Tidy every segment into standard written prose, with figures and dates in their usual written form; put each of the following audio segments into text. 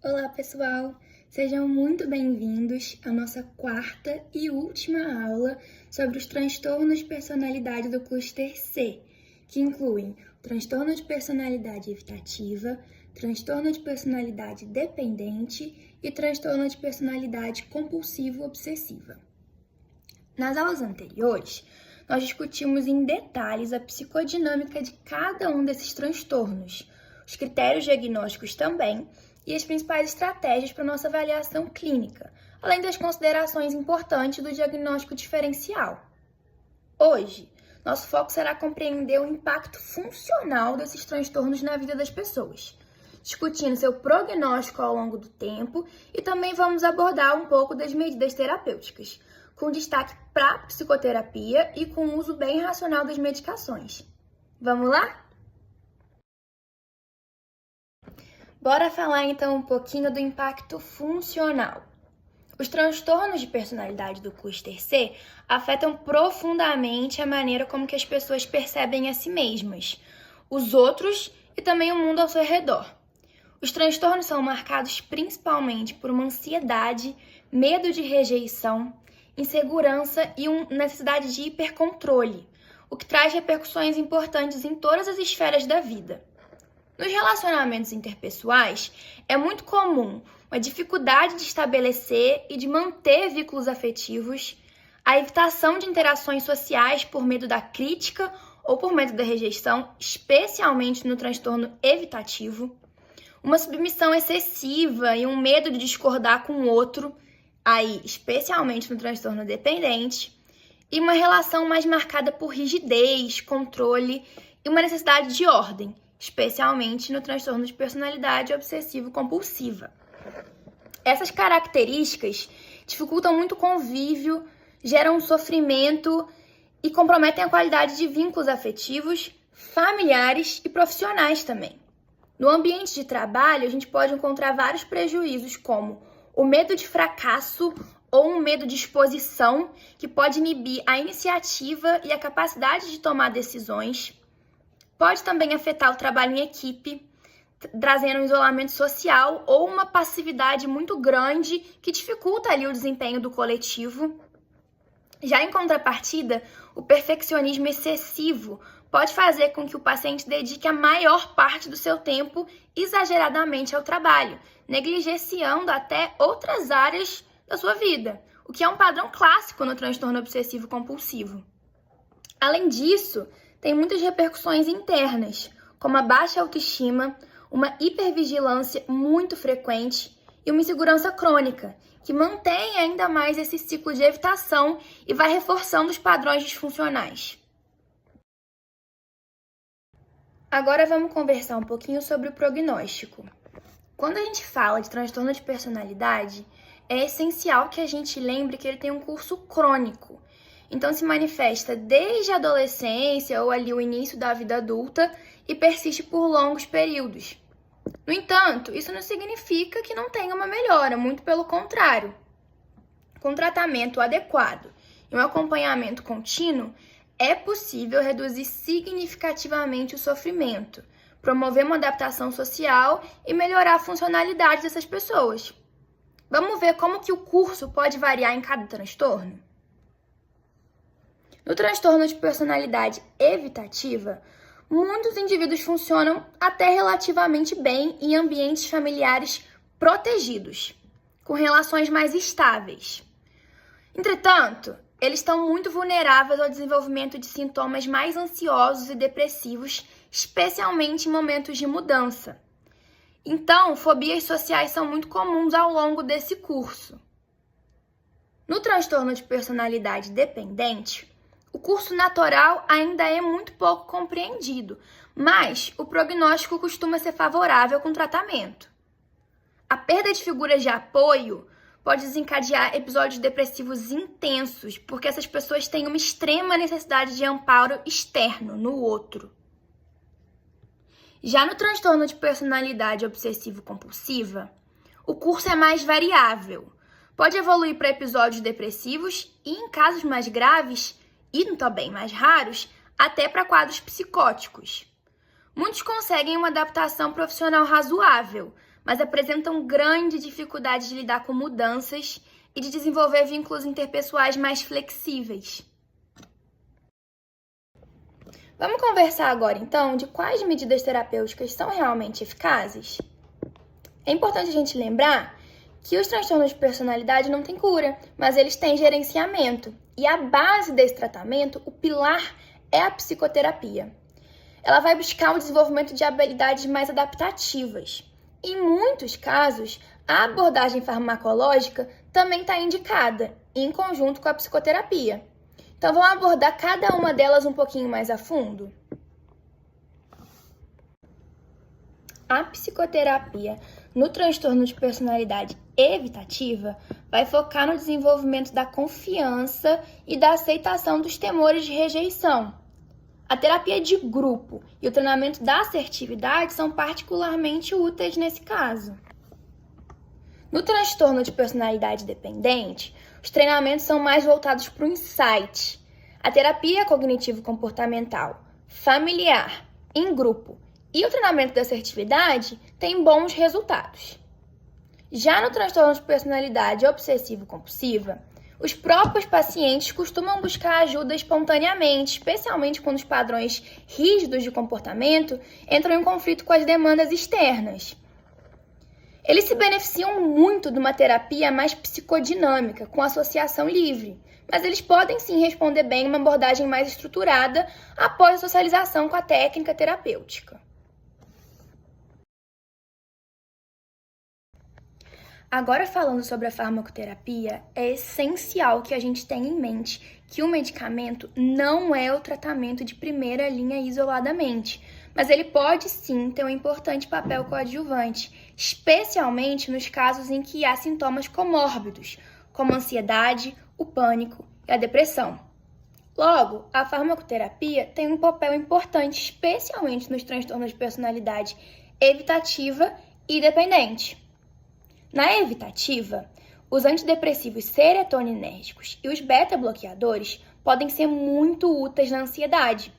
Olá, pessoal! Sejam muito bem-vindos à nossa quarta e última aula sobre os transtornos de personalidade do cluster C, que incluem o transtorno de personalidade evitativa, transtorno de personalidade dependente e transtorno de personalidade compulsivo-obsessiva. Nas aulas anteriores, nós discutimos em detalhes a psicodinâmica de cada um desses transtornos, os critérios diagnósticos também, e as principais estratégias para nossa avaliação clínica, além das considerações importantes do diagnóstico diferencial. Hoje, nosso foco será compreender o impacto funcional desses transtornos na vida das pessoas, discutindo seu prognóstico ao longo do tempo e também vamos abordar um pouco das medidas terapêuticas, com destaque para a psicoterapia e com o uso bem racional das medicações. Vamos lá? Bora falar então um pouquinho do impacto funcional. Os transtornos de personalidade do cluster C afetam profundamente a maneira como que as pessoas percebem a si mesmas, os outros e também o mundo ao seu redor. Os transtornos são marcados principalmente por uma ansiedade, medo de rejeição, insegurança e necessidade de hipercontrole, o que traz repercussões importantes em todas as esferas da vida. Nos relacionamentos interpessoais, é muito comum uma dificuldade de estabelecer e de manter vínculos afetivos, a evitação de interações sociais por medo da crítica ou por medo da rejeição, especialmente no transtorno evitativo, uma submissão excessiva e um medo de discordar com o outro, aí especialmente no transtorno dependente, e uma relação mais marcada por rigidez, controle e uma necessidade de ordem, especialmente no transtorno de personalidade obsessivo-compulsiva. Essas características dificultam muito o convívio, geram sofrimento e comprometem a qualidade de vínculos afetivos, familiares e profissionais também. No ambiente de trabalho, a gente pode encontrar vários prejuízos, como o medo de fracasso ou um medo de exposição, que pode inibir a iniciativa e a capacidade de tomar decisões. Pode também afetar o trabalho em equipe, trazendo um isolamento social ou uma passividade muito grande que dificulta ali o desempenho do coletivo. Já em contrapartida, o perfeccionismo excessivo pode fazer com que o paciente dedique a maior parte do seu tempo exageradamente ao trabalho, negligenciando até outras áreas da sua vida, o que é um padrão clássico no transtorno obsessivo-compulsivo. Além disso, tem muitas repercussões internas, como a baixa autoestima, uma hipervigilância muito frequente e uma insegurança crônica, que mantém ainda mais esse ciclo de evitação e vai reforçando os padrões disfuncionais. Agora vamos conversar um pouquinho sobre o prognóstico. Quando a gente fala de transtorno de personalidade, é essencial que a gente lembre que ele tem um curso crônico. Então, se manifesta desde a adolescência ou ali o início da vida adulta e persiste por longos períodos. No entanto, isso não significa que não tenha uma melhora, muito pelo contrário. Com tratamento adequado e um acompanhamento contínuo, é possível reduzir significativamente o sofrimento, promover uma adaptação social e melhorar a funcionalidade dessas pessoas. Vamos ver como que o curso pode variar em cada transtorno? No transtorno de personalidade evitativa, muitos indivíduos funcionam até relativamente bem em ambientes familiares protegidos, com relações mais estáveis. Entretanto, eles estão muito vulneráveis ao desenvolvimento de sintomas mais ansiosos e depressivos, especialmente em momentos de mudança. Então, fobias sociais são muito comuns ao longo desse curso. No transtorno de personalidade dependente, o curso natural ainda é muito pouco compreendido, mas o prognóstico costuma ser favorável com tratamento. A perda de figuras de apoio pode desencadear episódios depressivos intensos, porque essas pessoas têm uma extrema necessidade de amparo externo no outro. Já no transtorno de personalidade obsessivo-compulsiva, o curso é mais variável. Pode evoluir para episódios depressivos e, em casos mais graves, e também mais raros, até para quadros psicóticos. Muitos conseguem uma adaptação profissional razoável, mas apresentam grande dificuldade de lidar com mudanças e de desenvolver vínculos interpessoais mais flexíveis. Vamos conversar agora, então, de quais medidas terapêuticas são realmente eficazes? É importante a gente lembrar que os transtornos de personalidade não têm cura, mas eles têm gerenciamento. E a base desse tratamento, o pilar, é a psicoterapia. Ela vai buscar o desenvolvimento de habilidades mais adaptativas. Em muitos casos, a abordagem farmacológica também está indicada, em conjunto com a psicoterapia. Então, vamos abordar cada uma delas um pouquinho mais a fundo? A psicoterapia no transtorno de personalidade evitativa vai focar no desenvolvimento da confiança e da aceitação dos temores de rejeição. A terapia de grupo e o treinamento da assertividade são particularmente úteis nesse caso. No transtorno de personalidade dependente, os treinamentos são mais voltados para o insight. A terapia cognitivo-comportamental, familiar, em grupo e o treinamento da assertividade têm bons resultados. Já no transtorno de personalidade obsessivo-compulsiva, os próprios pacientes costumam buscar ajuda espontaneamente, especialmente quando os padrões rígidos de comportamento entram em conflito com as demandas externas. Eles se beneficiam muito de uma terapia mais psicodinâmica, com associação livre, mas eles podem sim responder bem uma abordagem mais estruturada após a socialização com a técnica terapêutica. Agora, falando sobre a farmacoterapia, é essencial que a gente tenha em mente que o medicamento não é o tratamento de primeira linha isoladamente, mas ele pode sim ter um importante papel coadjuvante, especialmente nos casos em que há sintomas comórbidos, como a ansiedade, o pânico e a depressão. Logo, a farmacoterapia tem um papel importante, especialmente nos transtornos de personalidade evitativa e dependente. Na evitativa, os antidepressivos serotoninérgicos e os beta-bloqueadores podem ser muito úteis na ansiedade.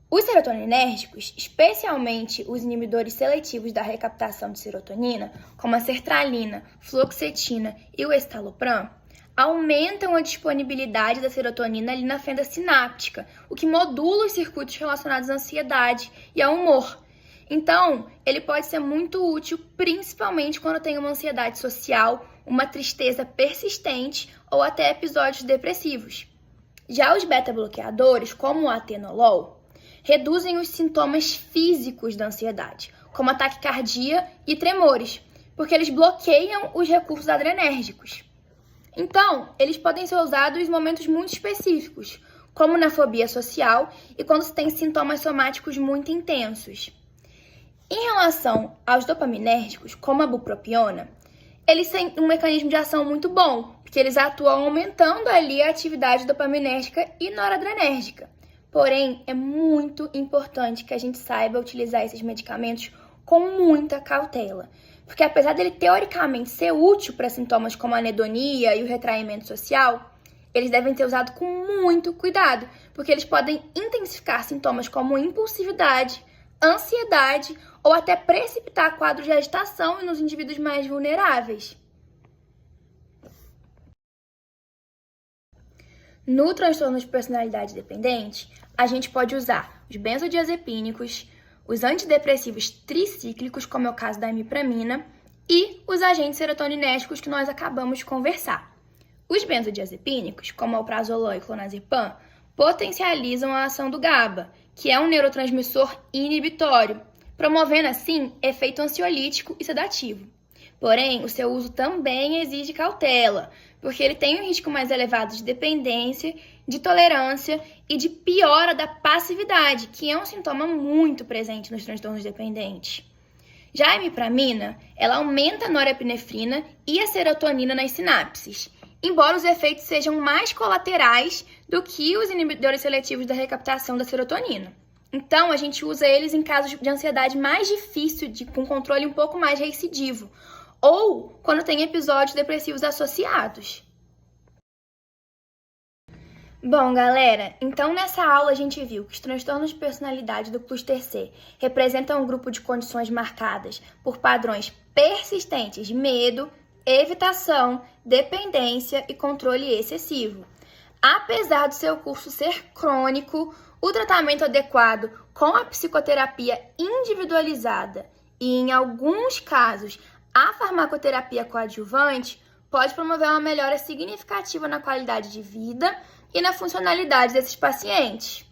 Os serotoninérgicos, especialmente os inibidores seletivos da recaptação de serotonina, como a sertralina, fluoxetina e o estalopram, aumentam a disponibilidade da serotonina ali na fenda sináptica, o que modula os circuitos relacionados à ansiedade e ao humor. Então, ele pode ser muito útil, principalmente quando tem uma ansiedade social, uma tristeza persistente ou até episódios depressivos. Já os beta-bloqueadores, como o atenolol, reduzem os sintomas físicos da ansiedade, como a taquicardia e tremores, porque eles bloqueiam os recursos adrenérgicos. Então, eles podem ser usados em momentos muito específicos, como na fobia social e quando se tem sintomas somáticos muito intensos. Em relação aos dopaminérgicos, como a bupropiona, eles têm um mecanismo de ação muito bom, porque eles atuam aumentando ali a atividade dopaminérgica e noradrenérgica. Porém, é muito importante que a gente saiba utilizar esses medicamentos com muita cautela, porque apesar dele teoricamente ser útil para sintomas como a anedonia e o retraimento social, eles devem ser usados com muito cuidado, porque eles podem intensificar sintomas como impulsividade, ansiedade ou até precipitar quadros de agitação nos indivíduos mais vulneráveis. No transtorno de personalidade dependente, a gente pode usar os benzodiazepínicos, os antidepressivos tricíclicos, como é o caso da imipramina, e os agentes serotoninérgicos que nós acabamos de conversar. Os benzodiazepínicos, como o alprazolam e clonazepam, potencializam a ação do GABA, que é um neurotransmissor inibitório, promovendo assim efeito ansiolítico e sedativo. Porém, o seu uso também exige cautela, porque ele tem um risco mais elevado de dependência, de tolerância e de piora da passividade, que é um sintoma muito presente nos transtornos dependentes. Já a imipramina, ela aumenta a norepinefrina e a serotonina nas sinapses, embora os efeitos sejam mais colaterais do que os inibidores seletivos da recaptação da serotonina. Então, a gente usa eles em casos de ansiedade mais difícil, com controle um pouco mais recidivo, ou quando tem episódios depressivos associados. Bom, galera, então nessa aula a gente viu que os transtornos de personalidade do cluster C representam um grupo de condições marcadas por padrões persistentes: medo, evitação, dependência e controle excessivo. Apesar do seu curso ser crônico, o tratamento adequado com a psicoterapia individualizada e, em alguns casos, a farmacoterapia coadjuvante pode promover uma melhora significativa na qualidade de vida e na funcionalidade desses pacientes.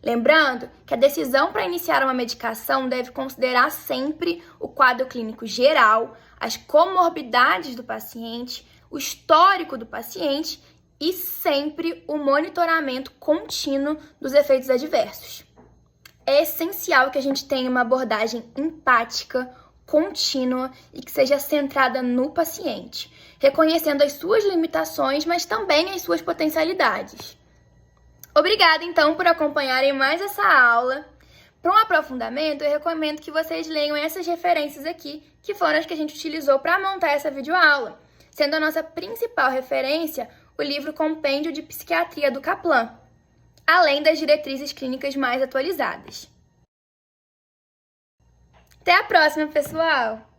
Lembrando que a decisão para iniciar uma medicação deve considerar sempre o quadro clínico geral, as comorbidades do paciente, o histórico do paciente e sempre o monitoramento contínuo dos efeitos adversos. É essencial que a gente tenha uma abordagem empática, contínua e que seja centrada no paciente, reconhecendo as suas limitações, mas também as suas potencialidades. Obrigada, então, por acompanharem mais essa aula. Para um aprofundamento, eu recomendo que vocês leiam essas referências aqui, que foram as que a gente utilizou para montar essa videoaula, sendo a nossa principal referência o livro Compêndio de Psiquiatria do Kaplan, além das diretrizes clínicas mais atualizadas. Até a próxima, pessoal!